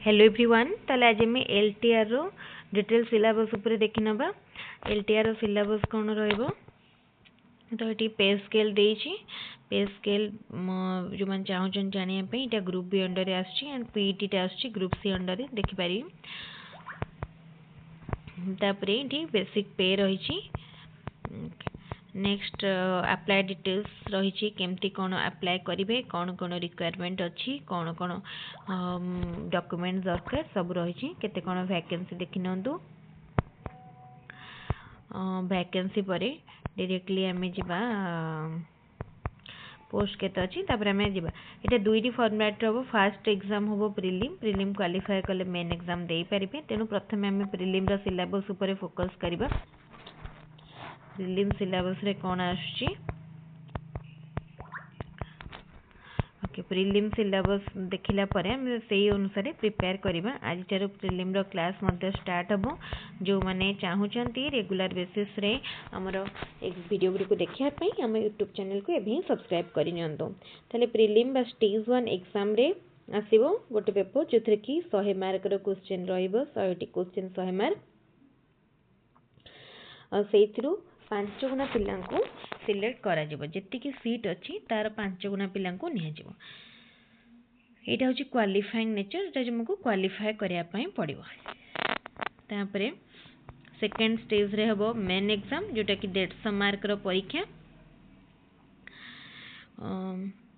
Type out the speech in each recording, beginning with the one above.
Hello everyone ताले आज मैं एलटीआर रो डिटेल सिलेबस ऊपर देखि नबा। एलटीआर रो सिलेबस कोन रहइबो तो एटी पे स्केल देछि। पे स्केल जो मन चाहउछन जानिया पे एटा ग्रुप बी अंडर रे आछि एंड पीईटी टा आछि ग्रुप सी अंडर रे देखि पारि। तापरे एटी बेसिक पे रहिछि। नेक्स्ट अप्लाई डिटेल्स रही केमती कौन अप्लाई करेंगे कौन कौन रिक्वायरमेंट अच्छी कौन कौन डॉक्यूमेंट दरकार सब रही केते कौन वैकेंसी देखि नंतु। वैकेंसी पर डायरेक्टली आम जा पोस्ट केते अच्छी तापर आम जा ये दुईटी फॉर्मेट हम। फास्ट एग्जाम हम प्रिलिम प्रिलिम क्वालिफाई कले मेन एग्जाम दे पारे। तेणु प्रथम आम प्रिलिम रो सिलेबस उपर फोकस करबा। प्रिलिम सिलेबस रे कौन आछी ओके प्रिलिम सिलेबस देखिला परे हम सेही अनुसार प्रिपेयर करबा। आज तार प्रिलिम रो क्लास मध्य स्टार्ट हबो। जो माने चाहूचंती रेगुलर बेसिस रे हमर एक वीडियो गुडी को देखिया पई हम YouTube चैनल को एभी सब्सक्राइब करि नियंतो। ताले प्रिलिम बा स्टेज 1 एग्जाम रे आसीबो गोटे पेपर जोथरे की 100 मार्क रो क्वेश्चन रहइबो। 100टी क्वेश्चन 100 मार्क और सेइथरु 5 गुना पिला को सिलेक्ट करा जिवो। जेतिकी सीट अच्छी तार 5 गुना पिला को निया जिवो। एटा होची क्वालिफाइंग नेचर जे हमको क्वालिफाई करिया पई पड़िबो। तापरे सेकंड स्टेज रे हबो मेन एग्जाम जोटा कि 150 मार्क रो परीक्षा।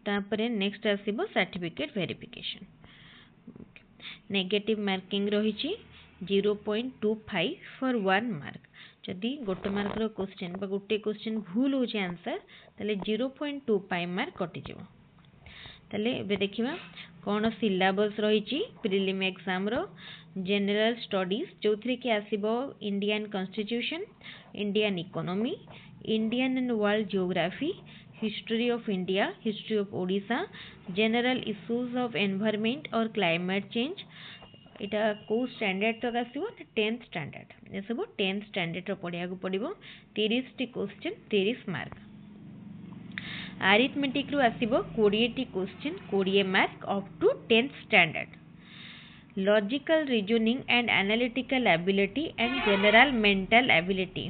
तापरे नेक्स्ट आसीबो सर्टिफिकेट वेरिफिकेशन। नेगेटिव मार्किंग रहिछि 0.25 फॉर 1 मार्क। जदि गोटे मार्क रो क्वेश्चन बा गोटे क्वेश्चन भूल हो आंसर ताले 0.25 मार्क कटि जिवो। ताले एबे देखिबा कोन सिलेबस रहिछि प्रिलिम एग्जाम रो। जनरल स्टडीज जोथरे कि आसीबो Indian constitution, Indian economy, Indian and world geography, history of India, history of Odisha, general issues of environment और क्लाइमेट चेंज। इटा को स्टैंडर्ड तक आसीबो 10th स्टैंडर्ड। ये सब 10th स्टैंडर्ड रो पढ़िया को पड़िबो। 30 टी क्वेश्चन 30 मार्क। अरिथमेटिक रु आसीबो 20 टी question 20 mark up to 10th standard. Logical reasoning and analytical ability and general mental ability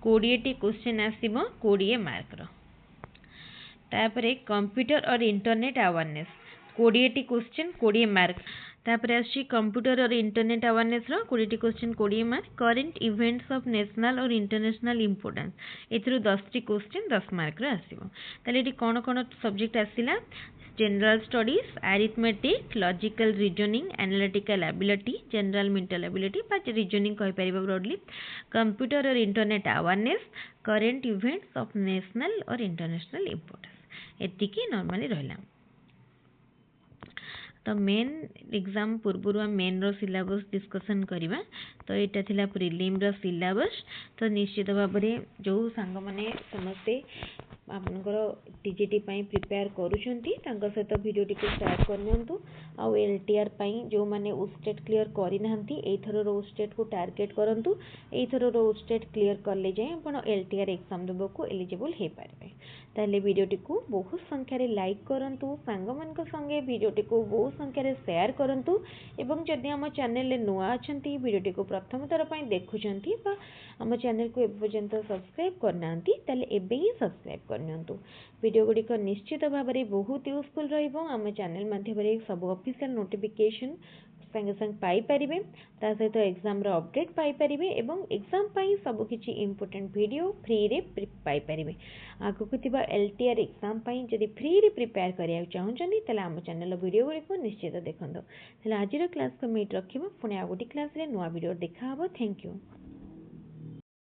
20 टी क्वेश्चन आसीबो 20 मार्क रो। तापरे कंप्यूटर और इंटरनेट अवेयरनेस 20 टी क्वेश्चन 20 मार्क। तापरे आछि कंप्यूटर और इंटरनेट अवेयरनेस रो 20 टी question 20 mark. Current events of national और इंटरनेशनल इंपोर्टेंस एथरो 10 टी क्वेश्चन 10 मार्क रो आसीबो। ताले एटी कोन कोन सब्जेक्ट आसिला general studies, arithmetic, logical reasoning, analytical ability, general mental ability बा रीजनिंग कहि परिबो ब्रॉडली। कंप्यूटर और internet awareness, current events of national और इंटरनेशनल इंपोर्टेंस एतिकी नॉर्मली रहला। तो मेन एग्जाम पूर्व मेन रो सिलेबस डिस्कशन करिबा। तो एटा थिला प्रिलिम रो सिलेबस। तो निश्चित भाव में जो सांग माने समस्ते आपनकर टीजीटी पई प्रिपेयर करूछंती तांका सहित वीडियो को शेयर करनियंतु। आ एलटीआर पई जो माने स्टेट क्लियर करि नहंती एथरो रो स्टेट को टारगेट करंतु। एथरो रो स्टेट क्लियर करले जाय आपण एलटीआर एग्जाम देबो को एलिजिबल हे पारबे। ताले वीडियो को बहुत संख्या रे लाइक करंतु, सांग मानक संगे वीडियो को बहुत संख्या रे शेयर करंतु। एवं जदि हम चैनल ले नुआ अछंती वीडियो को प्रथम थर पई देखुछंती बा हम चैनल को एबे पर्यंत सब्सक्राइब करनांती ताले एबे ही सब्सक्राइब करनियंतु। वीडियो गुडी को निश्चित भाव में बहुत यूजफुल रहिबो। हम चैनल माध्यम रे सब ऑफिशियल नोटिफिकेशन संगे संग पाई परिबे। ता सहित एग्जाम रो अपडेट पाई परिबे एवं एग्जाम पई सब किछि इंपोर्टेंट वीडियो फ्री रे पाई परिबे। आगु कुतिबा एलटीआर एग्जाम पई जदि फ्री रे प्रिपेयर करिया चाहउछनी तले हम चैनल वीडियो गुडी को निश्चित देखंदो। तले आज रो क्लास को मीट रखिबो पुनी आगोटी क्लास रे नुवा वीडियो देखा हबो। Thank you.